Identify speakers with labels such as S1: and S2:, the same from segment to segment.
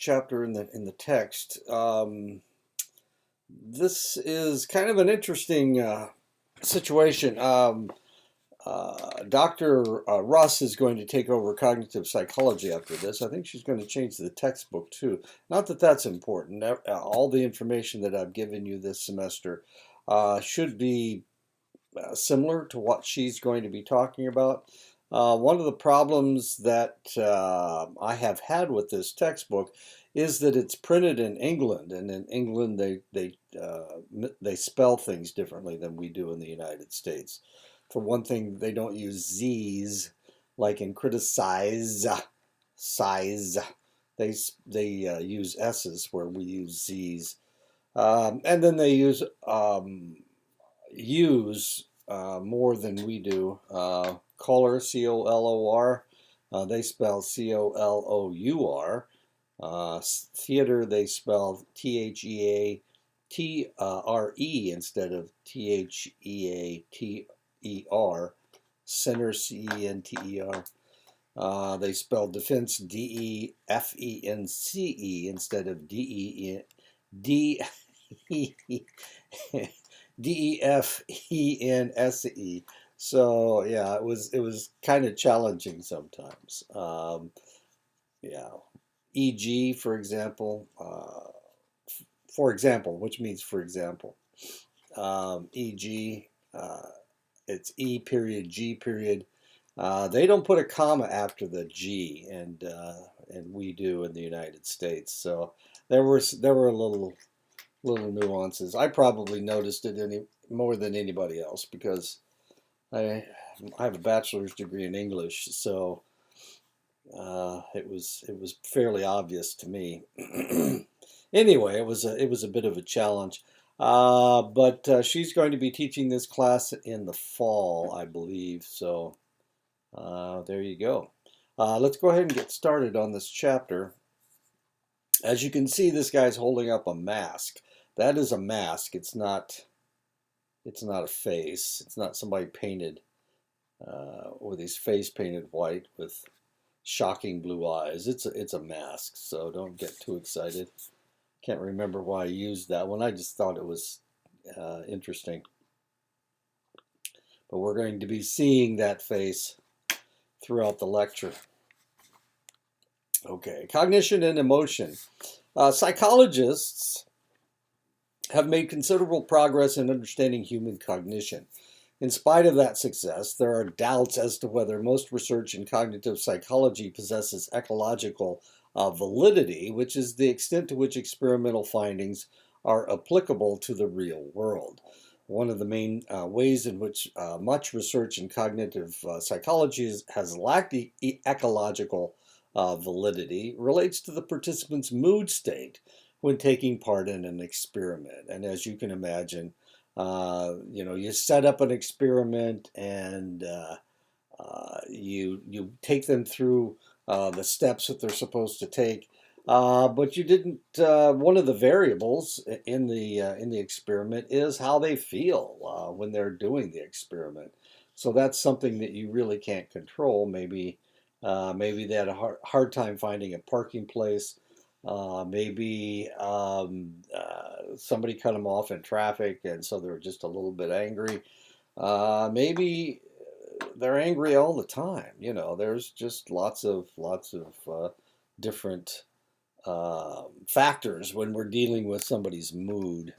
S1: chapter in the text. This is kind of an interesting situation. Dr. Russ is going to take over cognitive psychology after this. I think she's going to change the textbook too. Not that that's important. All the information that I've given you this semester should be similar to what she's going to be talking about. One of the problems that I have had with this textbook is that it's printed in England, and in England they spell things differently than we do in the United States. For one thing, they don't use Z's like in criticize, size. They use S's where we use Z's, and then they use more than we do. Color, Color, they spell Colour. Theater, they spell Theatre instead of Theater. Center, Center. They spell defense Defence instead of Defense. So yeah, it was kind of challenging sometimes. Yeah, e.g. For example, which means for example. E.g. It's E period G period. They don't put a comma after the G, and we do in the United States. So there were little nuances. I probably noticed it any more than anybody else because I have a bachelor's degree in English, so it was fairly obvious to me. Anyway, it was a bit of a challenge. But she's going to be teaching this class in the fall, I believe. So there you go. Let's go ahead and get started on this chapter. As you can see, this guy's holding up a mask. That is a mask. It's not a face. It's not somebody painted with his face painted white with shocking blue eyes. It's a mask, so don't get too excited. Can't remember why I used that one. I just thought it was interesting. But we're going to be seeing that face throughout the lecture. Okay, cognition and emotion. Psychologists have made considerable progress in understanding human cognition. In spite of that success, there are doubts as to whether most research in cognitive psychology possesses ecological validity, which is the extent to which experimental findings are applicable to the real world. One of the main ways in which much research in cognitive psychology has lacked ecological validity relates to the participant's mood state when taking part in an experiment. And as you can imagine, you set up an experiment and you take them through the steps that they're supposed to take, but you didn't. One of the variables in the experiment is how they feel when they're doing the experiment. So that's something that you really can't control. Maybe they had a hard time finding a parking place. Maybe somebody cut them off in traffic, and so they were just a little bit angry. Maybe they're angry all the time. There's just lots of different factors when we're dealing with somebody's mood.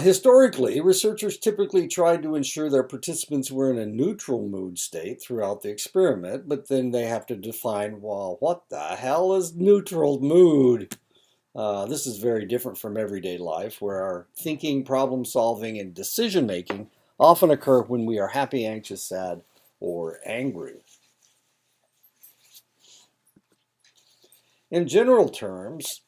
S1: Historically, researchers typically tried to ensure their participants were in a neutral mood state throughout the experiment, but then they have to define, well, what the hell is neutral mood? This is very different from everyday life, where our thinking, problem solving, and decision making often occur when we are happy, anxious, sad, or angry. In general terms,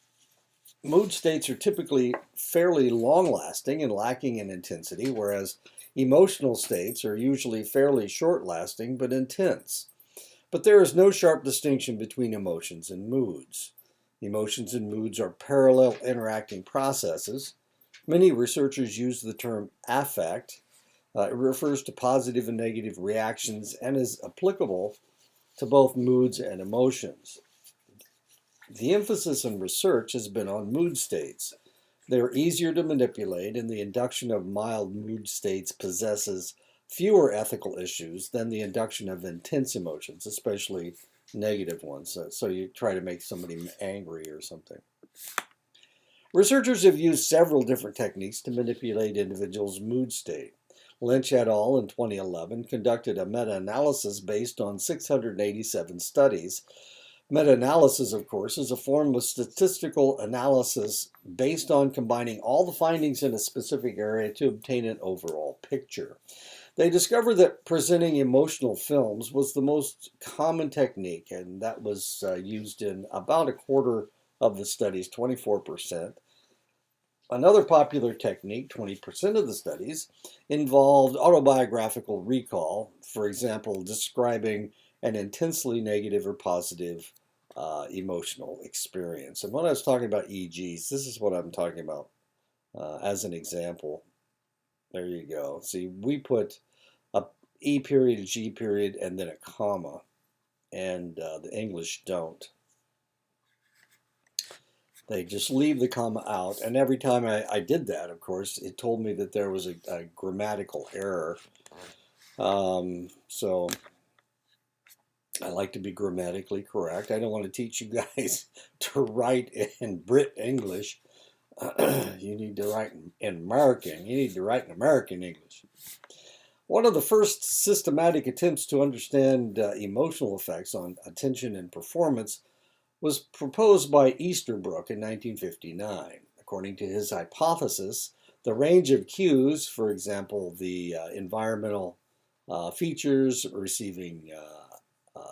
S1: mood states are typically fairly long-lasting and lacking in intensity, whereas emotional states are usually fairly short-lasting but intense. But there is no sharp distinction between emotions and moods. Emotions and moods are parallel interacting processes. Many researchers use the term affect. It refers to positive and negative reactions and is applicable to both moods and emotions. The emphasis in research has been on mood states. They're easier to manipulate, and the induction of mild mood states possesses fewer ethical issues than the induction of intense emotions, especially negative ones. So you try to make somebody angry or something. Researchers have used several different techniques to manipulate individuals' mood state. Lynch et al. In 2011 conducted a meta-analysis based on 687 studies. Meta-analysis, of course, is a form of statistical analysis based on combining all the findings in a specific area to obtain an overall picture. They discovered that presenting emotional films was the most common technique, and that was used in about a quarter of the studies, 24%. Another popular technique, 20% of the studies, involved autobiographical recall, for example, describing an intensely negative or positive emotional experience. And when I was talking about EGs, this is what I'm talking about as an example. There you go. See, we put a E period, a G period, and then a comma, and the English don't. They just leave the comma out, and every time I did that, of course, it told me that there was a grammatical error. So I like to be grammatically correct. I don't want to teach you guys to write in Brit English. You need to write in American. You need to write in American English. One of the first systematic attempts to understand emotional effects on attention and performance was proposed by Easterbrook in 1959. According to his hypothesis, the range of cues, for example, the environmental features receiving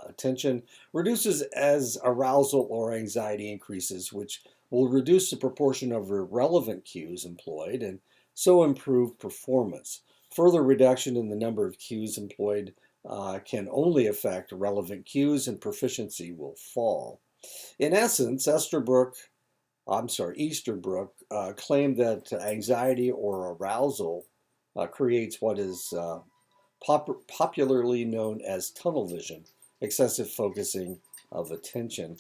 S1: attention, reduces as arousal or anxiety increases, which will reduce the proportion of irrelevant cues employed and so improve performance. Further reduction in the number of cues employed can only affect relevant cues, and proficiency will fall. In essence, Easterbrook claimed that anxiety or arousal creates what is popularly known as tunnel vision, excessive focusing of attention.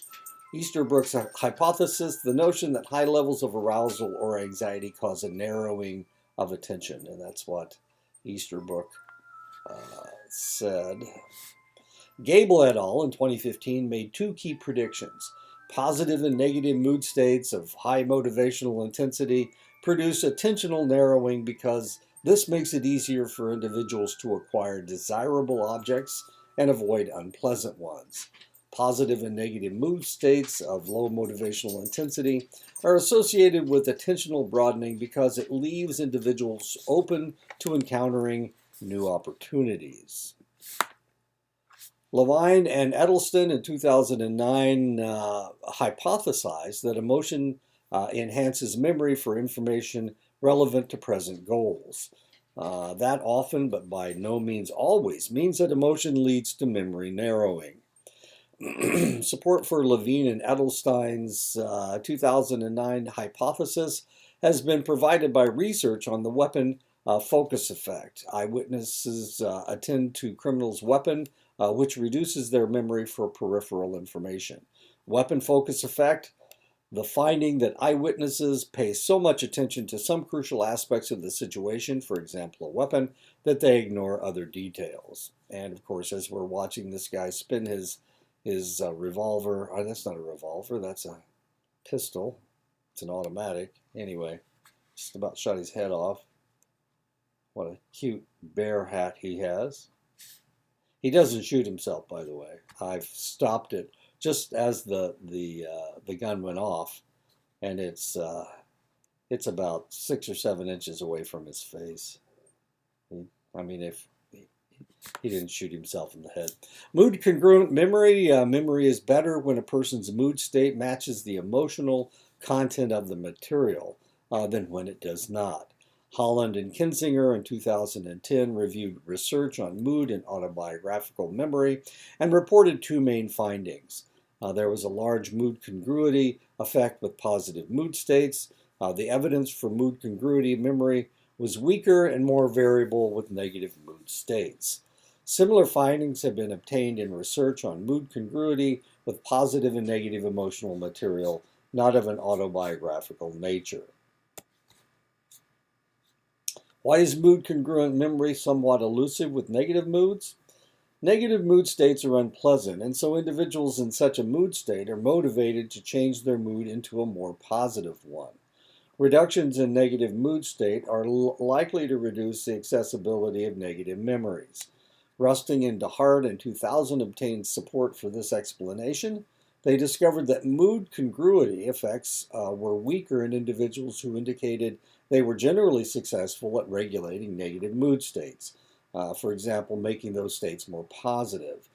S1: Easterbrook's hypothesis, the notion that high levels of arousal or anxiety cause a narrowing of attention, and that's what Easterbrook said. Gable et al. In 2015 made two key predictions. Positive and negative mood states of high motivational intensity produce attentional narrowing because this makes it easier for individuals to acquire desirable objects and avoid unpleasant ones. Positive and negative mood states of low motivational intensity are associated with attentional broadening because it leaves individuals open to encountering new opportunities. Levine and Edelston in 2009 hypothesized that emotion enhances memory for information relevant to present goals. That often, but by no means always, means that emotion leads to memory narrowing. Support for Levine and Edelstein's 2009 hypothesis has been provided by research on the weapon focus effect. Eyewitnesses attend to criminals' weapon, which reduces their memory for peripheral information. Weapon focus effect, the finding that eyewitnesses pay so much attention to some crucial aspects of the situation, for example, a weapon, that they ignore other details. And of course, as we're watching this guy spin his revolver, that's not a revolver, that's a pistol. It's an automatic. Anyway, just about shot his head off. What a cute bear hat he has. He doesn't shoot himself, by the way. I've stopped it just as the gun went off, and it's about 6 or 7 inches away from his face. If he didn't shoot himself in the head. Mood congruent memory. Memory is better when a person's mood state matches the emotional content of the material than when it does not. Holland and Kinzinger in 2010 reviewed research on mood and autobiographical memory and reported two main findings. There was a large mood congruity effect with positive mood states. The evidence for mood congruity memory was weaker and more variable with negative mood states. Similar findings have been obtained in research on mood congruity with positive and negative emotional material, not of an autobiographical nature. Why is mood congruent memory somewhat elusive with negative moods? Negative mood states are unpleasant, and so individuals in such a mood state are motivated to change their mood into a more positive one. Reductions in negative mood state are likely to reduce the accessibility of negative memories. Rusting and DeHart in 2000 obtained support for this explanation. They discovered that mood congruity effects were weaker in individuals who indicated they were generally successful at regulating negative mood states, for example, making those states more positive.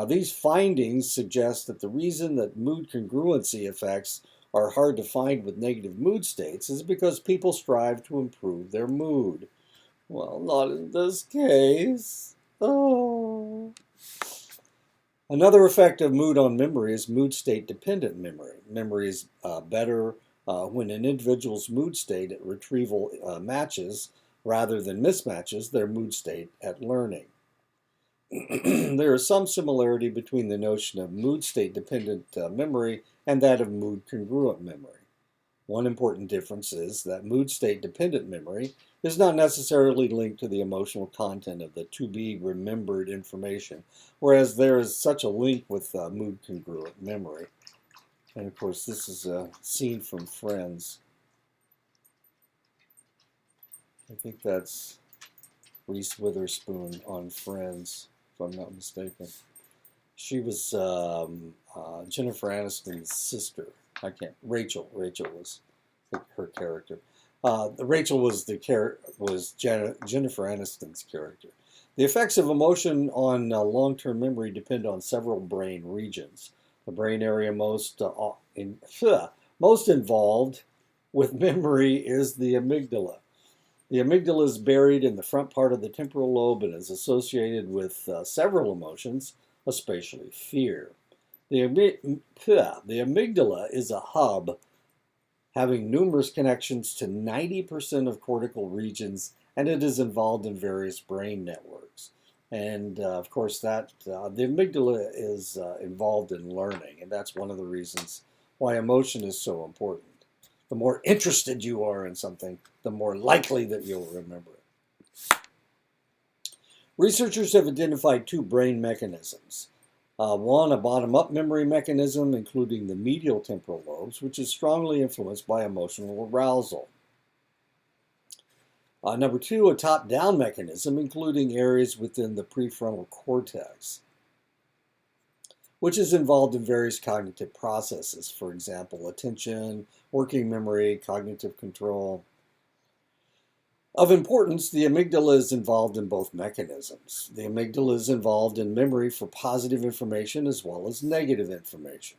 S1: These findings suggest that the reason that mood congruency effects are hard to find with negative mood states is because people strive to improve their mood. Well, not in this case. Oh. Another effect of mood on memory is mood state dependent memory. Memory is better when an individual's mood state at retrieval matches rather than mismatches their mood state at learning. There is some similarity between the notion of mood state dependent memory and that of mood congruent memory. One important difference is that mood state dependent memory is not necessarily linked to the emotional content of the to be remembered information, whereas there is such a link with mood congruent memory. And of course, this is a scene from Friends. I think that's Reese Witherspoon on Friends, if I'm not mistaken. She was Jennifer Aniston's sister. Rachel. Rachel was her character. Rachel was Jennifer Aniston's character. The effects of emotion on long-term memory depend on several brain regions. The brain area most involved with memory is the amygdala. The amygdala is buried in the front part of the temporal lobe and is associated with several emotions, especially fear. The amygdala is a hub having numerous connections to 90% of cortical regions, and it is involved in various brain networks. And of course, the amygdala is involved in learning, and that's one of the reasons why emotion is so important. The more interested you are in something, the more likely that you'll remember it. Researchers have identified two brain mechanisms. One, a bottom-up memory mechanism, including the medial temporal lobes, which is strongly influenced by emotional arousal. Number two, a top-down mechanism, including areas within the prefrontal cortex, which is involved in various cognitive processes, for example, attention, working memory, cognitive control. Of importance, the amygdala is involved in both mechanisms. The amygdala is involved in memory for positive information as well as negative information.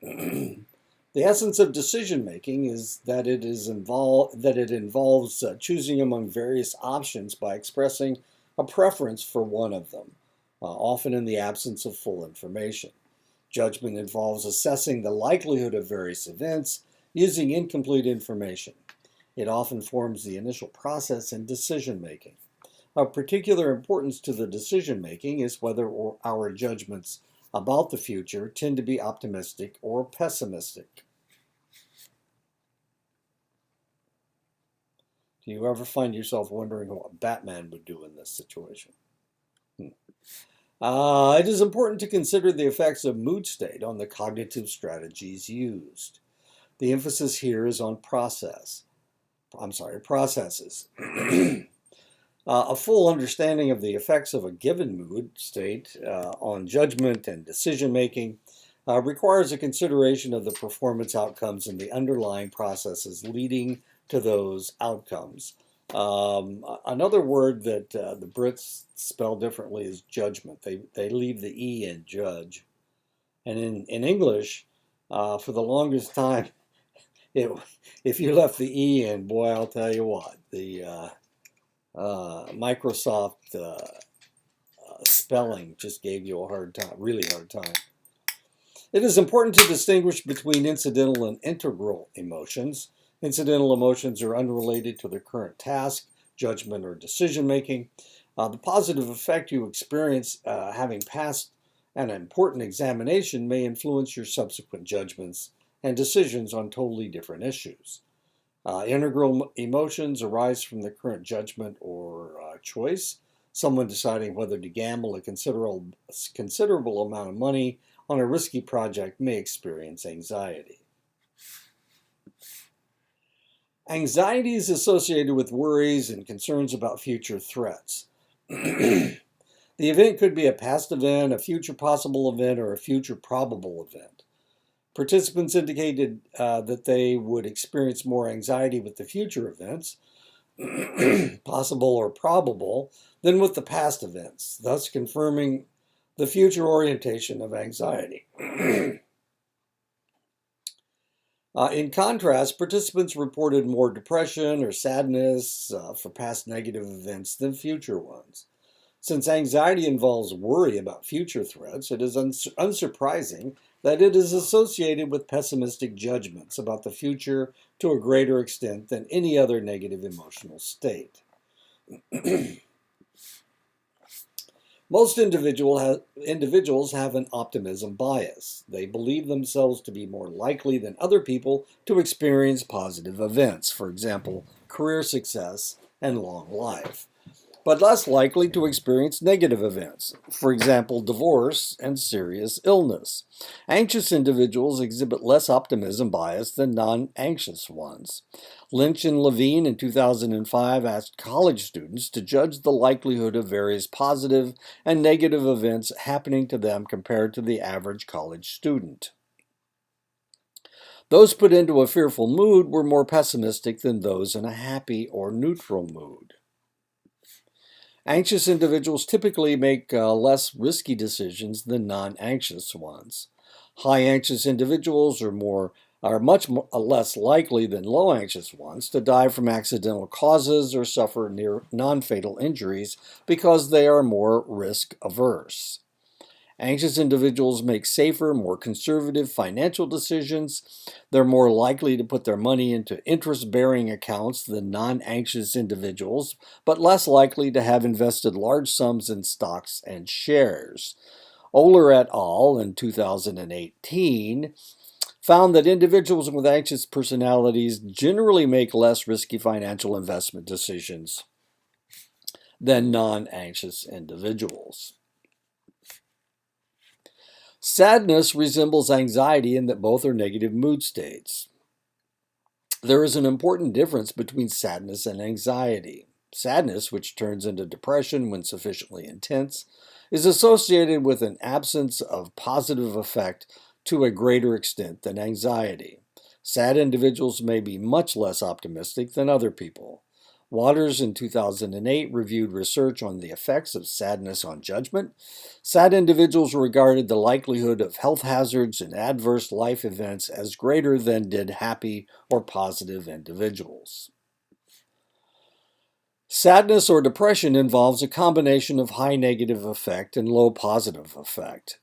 S1: The essence of decision making is that it involves choosing among various options by expressing a preference for one of them, often in the absence of full information. Judgment involves assessing the likelihood of various events using incomplete information. It often forms the initial process in decision making. Of particular importance to the decision making is whether our judgments about the future tend to be optimistic or pessimistic. Do you ever find yourself wondering what Batman would do in this situation? It is important to consider the effects of mood state on the cognitive strategies used. The emphasis here is on processes. A full understanding of the effects of a given mood state on judgment and decision making requires a consideration of the performance outcomes and the underlying processes leading to those outcomes. Another word that the Brits spell differently is judgment. They leave the E in judge. And in English, for the longest time, if you left the E in, boy, I'll tell you what, the Microsoft spelling just gave you a hard time, really hard time. It is important to distinguish between incidental and integral emotions. Incidental emotions are unrelated to the current task, judgment, or decision making. The positive effect you experience having passed an important examination may influence your subsequent judgments and decisions on totally different issues. Integral emotions arise from the current judgment or choice. Someone deciding whether to gamble a considerable amount of money on a risky project may experience anxiety. Anxiety is associated with worries and concerns about future threats. The event could be a past event, a future possible event, or a future probable event. Participants indicated that they would experience more anxiety with the future events, possible or probable, than with the past events, thus confirming the future orientation of anxiety. In contrast, participants reported more depression or sadness for past negative events than future ones. Since anxiety involves worry about future threats, it is unsurprising that it is associated with pessimistic judgments about the future to a greater extent than any other negative emotional state. Most individuals have an optimism bias. They believe themselves to be more likely than other people to experience positive events, for example, career success and long life, but less likely to experience negative events, for example, divorce and serious illness. Anxious individuals exhibit less optimism bias than non-anxious ones. Lynch and Levine in 2005 asked college students to judge the likelihood of various positive and negative events happening to them compared to the average college student. Those put into a fearful mood were more pessimistic than those in a happy or neutral mood. Anxious individuals typically make less risky decisions than non-anxious ones. High anxious individuals are much less likely than low anxious ones to die from accidental causes or suffer near non-fatal injuries because they are more risk averse. Anxious individuals make safer, more conservative financial decisions. They're more likely to put their money into interest-bearing accounts than non-anxious individuals, but less likely to have invested large sums in stocks and shares. Oler et al. In 2018 found that individuals with anxious personalities generally make less risky financial investment decisions than non-anxious individuals. Sadness resembles anxiety in that both are negative mood states. There is an important difference between sadness and anxiety. Sadness, which turns into depression when sufficiently intense, is associated with an absence of positive effect to a greater extent than anxiety. Sad individuals may be much less optimistic than other people. Waters in 2008 reviewed research on the effects of sadness on judgment. Sad individuals regarded the likelihood of health hazards and adverse life events as greater than did happy or positive individuals. Sadness or depression involves a combination of high negative effect and low positive effect.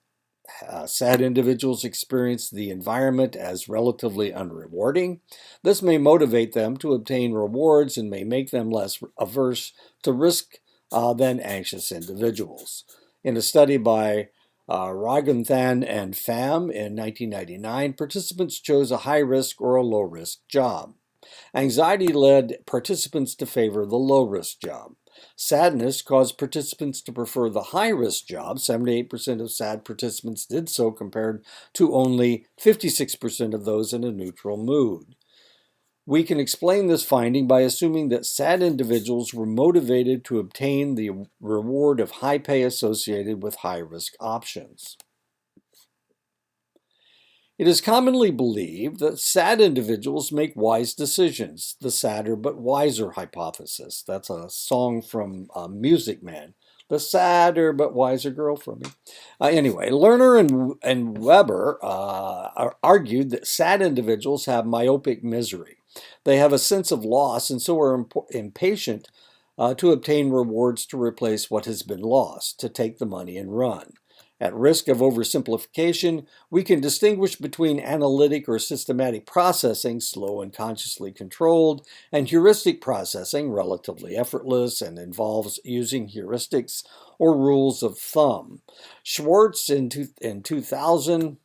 S1: Sad individuals experience the environment as relatively unrewarding. This may motivate them to obtain rewards and may make them less averse to risk than anxious individuals. In a study by Raghunthan and Pham in 1999, participants chose a high-risk or a low-risk job. Anxiety led participants to favor the low-risk job. Sadness caused participants to prefer the high-risk job. 78% of sad participants did so compared to only 56% of those in a neutral mood. We can explain this finding by assuming that sad individuals were motivated to obtain the reward of high pay associated with high-risk options. It is commonly believed that sad individuals make wise decisions, the sadder but wiser hypothesis. That's a song from Music Man. The sadder but wiser girl from me. Anyway, Lerner and Weber argued that sad individuals have myopic misery. They have a sense of loss and so are impatient to obtain rewards to replace what has been lost, to take the money and run. At risk of oversimplification, we can distinguish between analytic or systematic processing, slow and consciously controlled, and heuristic processing, relatively effortless and involves using heuristics or rules of thumb. Schwartz in 2000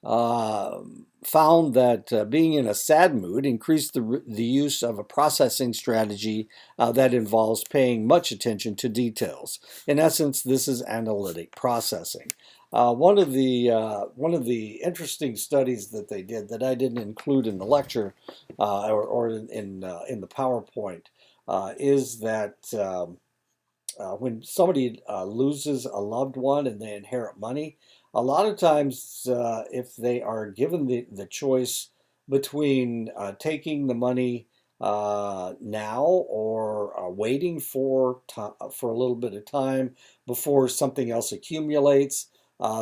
S1: uh, found that being in a sad mood increased the use of a processing strategy that involves paying much attention to details. In essence, this is analytic processing. One of the interesting studies that they did that I didn't include in the lecture or in the PowerPoint is that when somebody loses a loved one and they inherit money, a lot of times, if they are given the choice between taking the money now or waiting for a little bit of time before something else accumulates,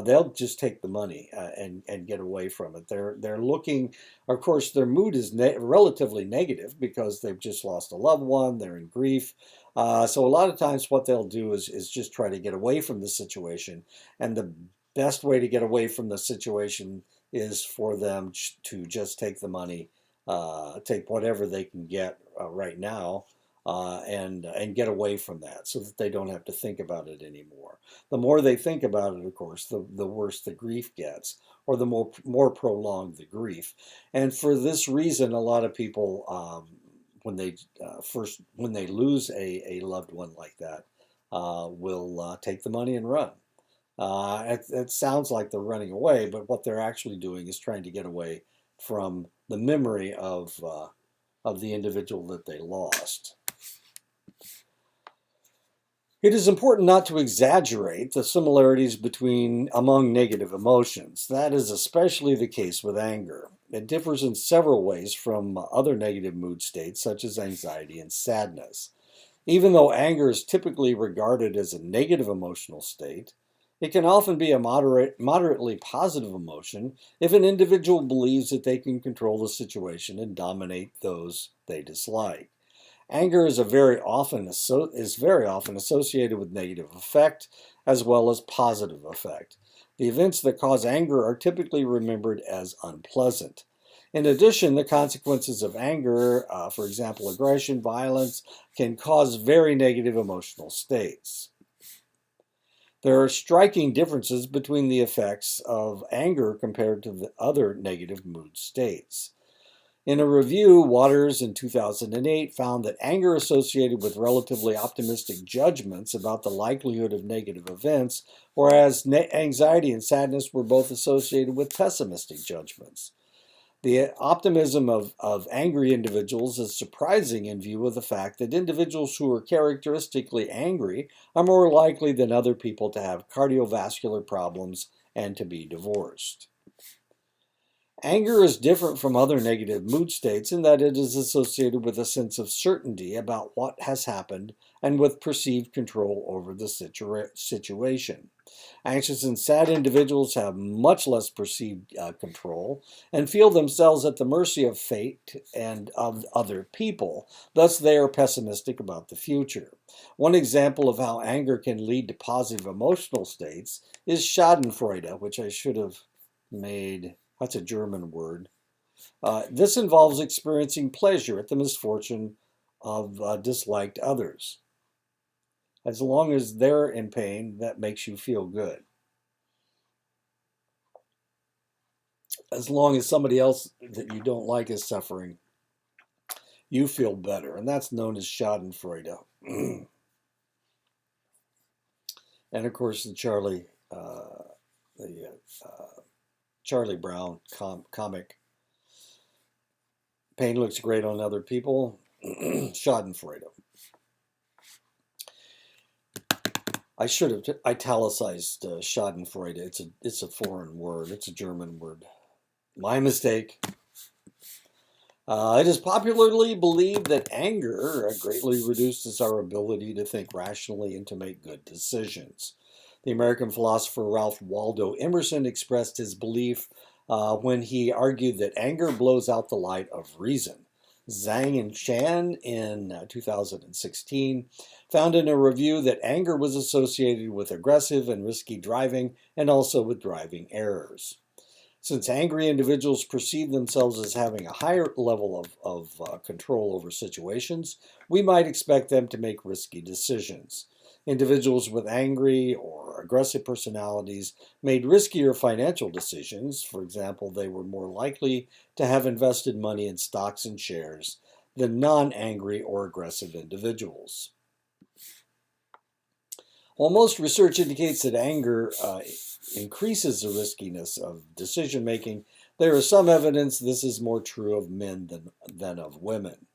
S1: they'll just take the money and get away from it. They're looking, of course, their mood is relatively negative because they've just lost a loved one. They're in grief. So a lot of times what they'll do is just try to get away from the situation. And the best way to get away from the situation is for them to just take the money, take whatever they can get right now, and get away from that so that they don't have to think about it anymore. The more they think about it, of course, the worse the grief gets, or the more prolonged the grief. And for this reason, a lot of people when they lose a loved one like that, will take the money and run. It sounds like they're running away, but what they're actually doing is trying to get away from the memory of the individual that they lost. It is important not to exaggerate the similarities among negative emotions. That is especially the case with anger. It differs in several ways from other negative mood states, such as anxiety and sadness. Even though anger is typically regarded as a negative emotional state, it can often be a moderately positive emotion if an individual believes that they can control the situation and dominate those they dislike. Anger is very often associated with negative effect as well as positive effect. The events that cause anger are typically remembered as unpleasant. In addition, the consequences of anger, for example, aggression, violence, can cause very negative emotional states. There are striking differences between the effects of anger compared to the other negative mood states. In a review, Waters in 2008 found that anger associated with relatively optimistic judgments about the likelihood of negative events, whereas anxiety and sadness were both associated with pessimistic judgments. The optimism of angry individuals is surprising in view of the fact that individuals who are characteristically angry are more likely than other people to have cardiovascular problems and to be divorced. Anger is different from other negative mood states in that it is associated with a sense of certainty about what has happened and with perceived control over the situation. Anxious and sad individuals have much less perceived control and feel themselves at the mercy of fate and of other people. Thus, they are pessimistic about the future. One example of how anger can lead to positive emotional states is Schadenfreude, which I should have made. That's a German word. This involves experiencing pleasure at the misfortune of disliked others. As long as they're in pain, that makes you feel good. As long as somebody else that you don't like is suffering, you feel better. And that's known as Schadenfreude. And of course, the Charlie Brown comic, pain looks great on other people. Schadenfreude. I should have italicized Schadenfreude. It's a foreign word. It's a German word. My mistake. It is popularly believed that anger greatly reduces our ability to think rationally and to make good decisions. The American philosopher Ralph Waldo Emerson expressed his belief when he argued that anger blows out the light of reason. Zhang and Chan in 2016 found in a review that anger was associated with aggressive and risky driving and also with driving errors. Since angry individuals perceive themselves as having a higher level of control over situations, we might expect them to make risky decisions. Individuals with angry or aggressive personalities made riskier financial decisions. For example, they were more likely to have invested money in stocks and shares than non-angry or aggressive individuals. While most research indicates that anger increases the riskiness of decision making, there is some evidence this is more true of men than of women.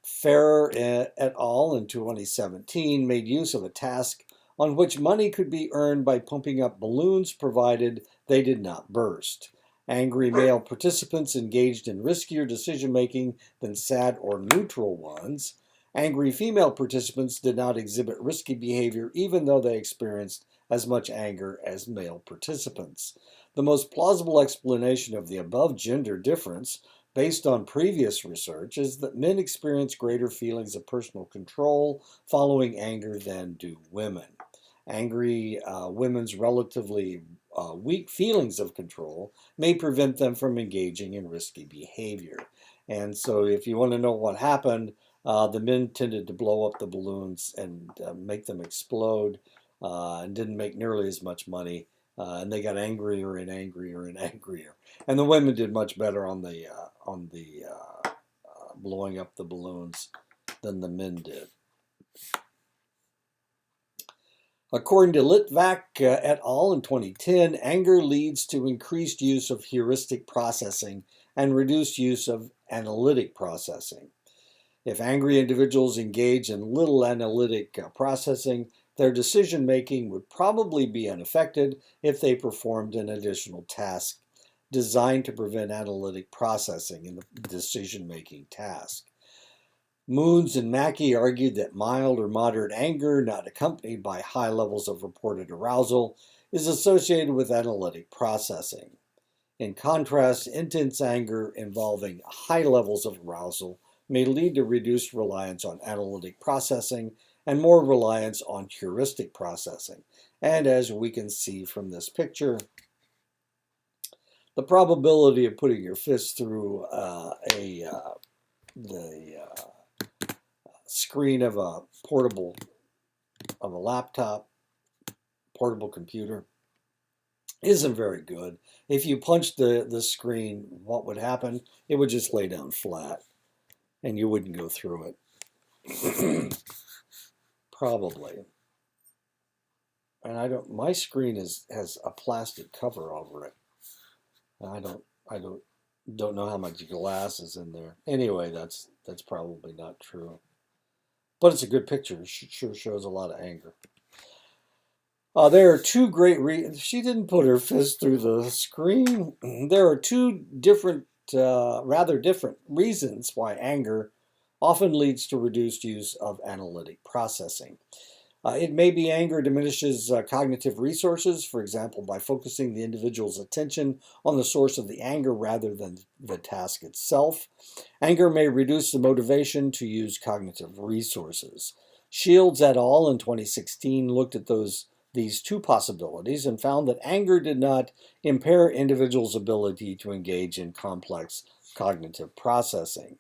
S1: Ferrer et al. In 2017 made use of a task on which money could be earned by pumping up balloons provided they did not burst. Angry male participants engaged in riskier decision making than sad or neutral ones. Angry female participants did not exhibit risky behavior even though they experienced as much anger as male participants. The most plausible explanation of the above gender difference, based on previous research, is that men experience greater feelings of personal control following anger than do women. Angry women's relatively weak feelings of control may prevent them from engaging in risky behavior. And so, if you want to know what happened, the men tended to blow up the balloons and make them explode and didn't make nearly as much money. And they got angrier and angrier and angrier. And the women did much better on the blowing up the balloons than the men did. According to Litvak et al. In 2010, anger leads to increased use of heuristic processing and reduced use of analytic processing. If angry individuals engage in little analytic processing, their decision making would probably be unaffected if they performed an additional task designed to prevent analytic processing in the decision-making task. Moons and Mackey argued that mild or moderate anger, not accompanied by high levels of reported arousal, is associated with analytic processing. In contrast, intense anger involving high levels of arousal may lead to reduced reliance on analytic processing and more reliance on heuristic processing. And as we can see from this picture, the probability of putting your fist through the screen of a laptop, portable computer, isn't very good. If you punched the screen, what would happen? It would just lay down flat, and you wouldn't go through it. Probably. And my screen has a plastic cover over it. I don't know how much glass is in there. Anyway, that's probably not true. But it's a good picture. It sure shows a lot of anger. There are two great reasons. She didn't put her fist through the screen. There are two rather different reasons why anger often leads to reduced use of analytic processing. It may be anger diminishes cognitive resources, for example, by focusing the individual's attention on the source of the anger rather than the task itself. Anger may reduce the motivation to use cognitive resources. Shields et al. In 2016 looked at these two possibilities and found that anger did not impair individuals' ability to engage in complex cognitive processing.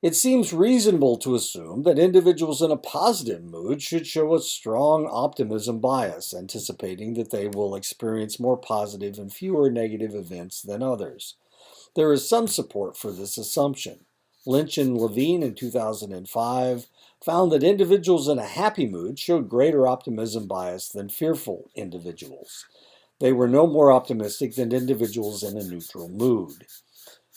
S1: It seems reasonable to assume that individuals in a positive mood should show a strong optimism bias, anticipating that they will experience more positive and fewer negative events than others. There is some support for this assumption. Lynch and Levine in 2005 found that individuals in a happy mood showed greater optimism bias than fearful individuals. They were no more optimistic than individuals in a neutral mood.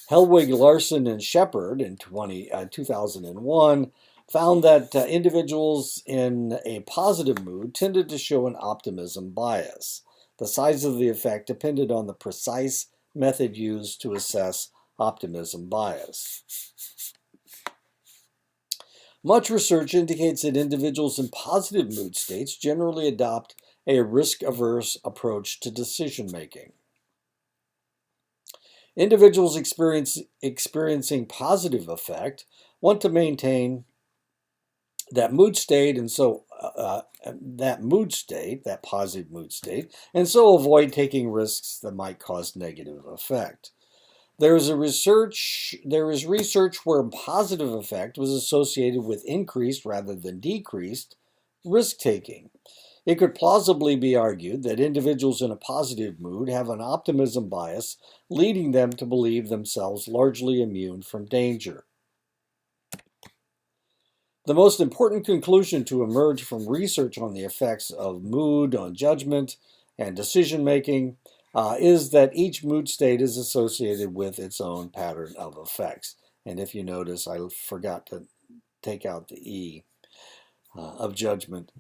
S1: Helwig, Larson, and Shepard in 2001 found that individuals in a positive mood tended to show an optimism bias. The size of the effect depended on the precise method used to assess optimism bias. Much research indicates that individuals in positive mood states generally adopt a risk-averse approach to decision-making. Individuals experiencing positive affect want to maintain that mood state and so that positive mood state, and so avoid taking risks that might cause negative effect. There is research where positive effect was associated with increased rather than decreased risk taking. It could plausibly be argued that individuals in a positive mood have an optimism bias, leading them to believe themselves largely immune from danger. The most important conclusion to emerge from research on the effects of mood on judgment and decision making is that each mood state is associated with its own pattern of effects. And if you notice, I forgot to take out the E of judgment.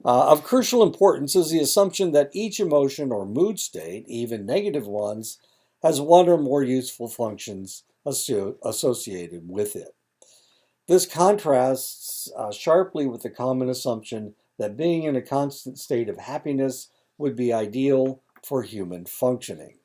S1: Of crucial importance is the assumption that each emotion or mood state, even negative ones, has one or more useful functions associated with it. This contrasts sharply with the common assumption that being in a constant state of happiness would be ideal for human functioning.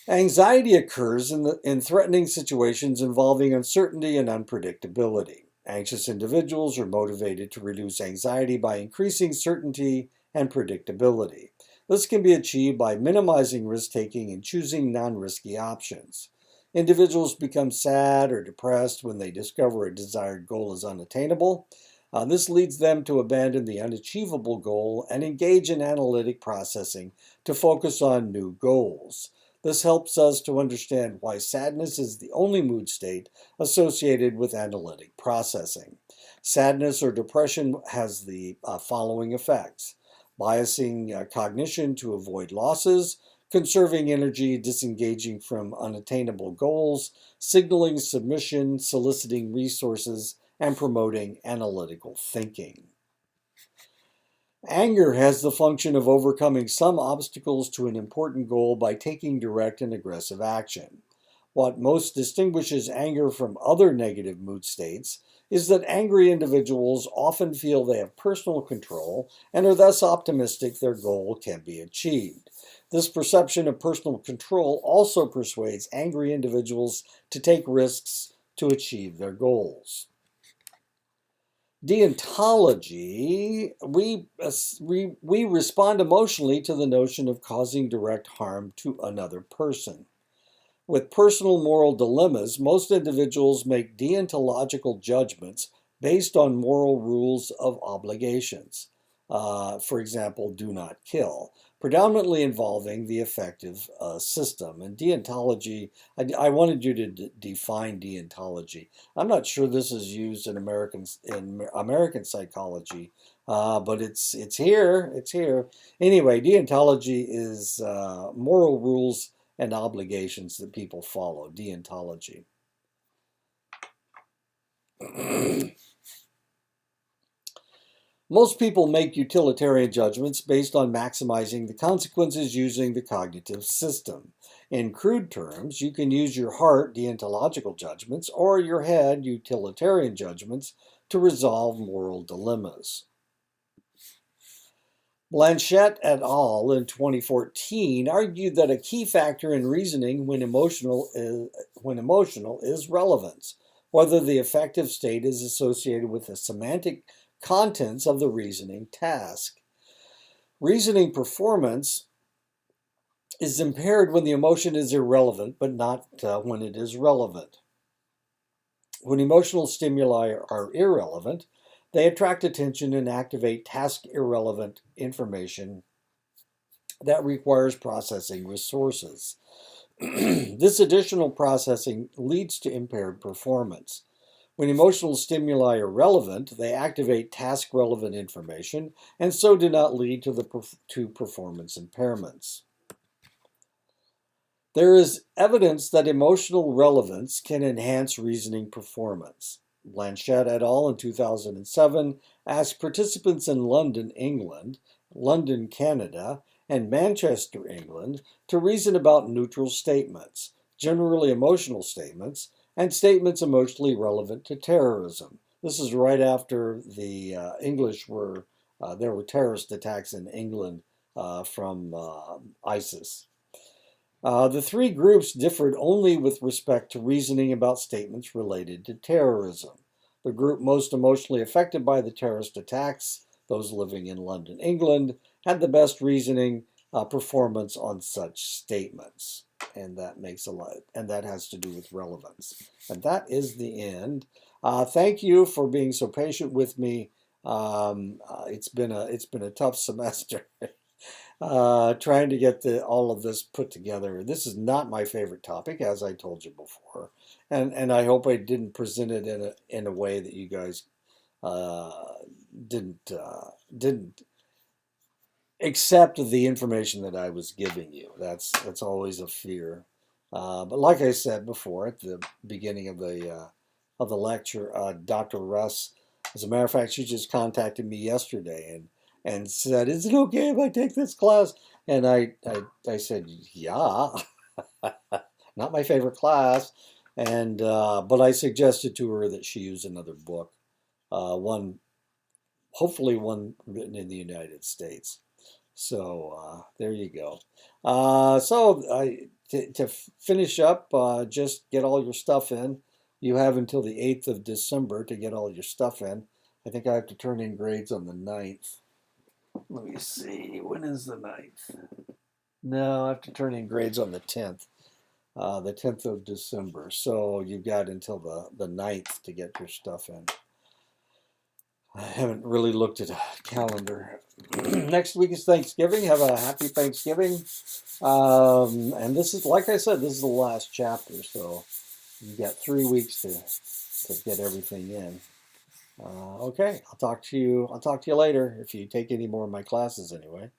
S1: Anxiety occurs in threatening situations involving uncertainty and unpredictability. Anxious individuals are motivated to reduce anxiety by increasing certainty and predictability. This can be achieved by minimizing risk-taking and choosing non-risky options. Individuals become sad or depressed when they discover a desired goal is unattainable. This leads them to abandon the unachievable goal and engage in analytic processing to focus on new goals. This helps us to understand why sadness is the only mood state associated with analytic processing. Sadness or depression has the following effects: biasing cognition to avoid losses, conserving energy, disengaging from unattainable goals, signaling submission, soliciting resources, and promoting analytical thinking. Anger has the function of overcoming some obstacles to an important goal by taking direct and aggressive action. What most distinguishes anger from other negative mood states is that angry individuals often feel they have personal control and are thus optimistic their goal can be achieved. This perception of personal control also persuades angry individuals to take risks to achieve their goals. Deontology, we respond emotionally to the notion of causing direct harm to another person. With personal moral dilemmas, most individuals make deontological judgments based on moral rules of obligations. For example, do not kill, predominantly involving the affective system. And deontology, I wanted you to define deontology. I'm not sure this is used in American psychology, but it's here. It's here. Anyway, deontology is moral rules and obligations that people follow. Deontology. Most people make utilitarian judgments based on maximizing the consequences using the cognitive system. In crude terms, you can use your heart, deontological judgments, or your head, utilitarian judgments, to resolve moral dilemmas. Blanchette et al. In 2014 argued that a key factor in reasoning when emotional is relevance, whether the affective state is associated with the semantic contents of the reasoning task. Reasoning performance is impaired when the emotion is irrelevant, but not when it is relevant. When emotional stimuli are irrelevant, they attract attention and activate task-irrelevant information that requires processing resources. This additional processing leads to impaired performance. When emotional stimuli are relevant, they activate task-relevant information and so do not lead to performance impairments. There is evidence that emotional relevance can enhance reasoning performance. Blanchette et al. In 2007 asked participants in London, England, London, Canada, and Manchester, England, to reason about neutral statements, generally emotional statements, and statements emotionally relevant to terrorism. This is right after the English there were terrorist attacks in England from ISIS. The three groups differed only with respect to reasoning about statements related to terrorism. The group most emotionally affected by the terrorist attacks, those living in London, England, had the best reasoning performance on such statements. And that makes a lot, and that has to do with relevance. And that is the end. Thank you for being so patient with me. It's been a tough semester. Trying to get all of this put together. This is not my favorite topic, as I told you before, and I hope I didn't present it in a way that you guys uh, didn't accept the information that I was giving you. That's always a fear. But like I said before at the beginning of the lecture, Dr. Russ, as a matter of fact, she just contacted me yesterday and said, "Is it okay if I take this class?" And I said, "Yeah, not my favorite class." And but I suggested to her that she use another book, one hopefully one written in the United States. So there you go. To finish up, just get all your stuff in. You have until the 8th of December to get all your stuff in. I think I have to turn in grades on the 9th. Let me see. When is the 9th? No, I have to turn in grades on the 10th of December. So you've got until the 9th to get your stuff in. I haven't really looked at a calendar. Next week is Thanksgiving. Have a happy Thanksgiving. And this is, like I said, this is the last chapter, so you've got 3 weeks to get everything in. Okay, I'll talk to you. I'll talk to you later if you take any more of my classes anyway.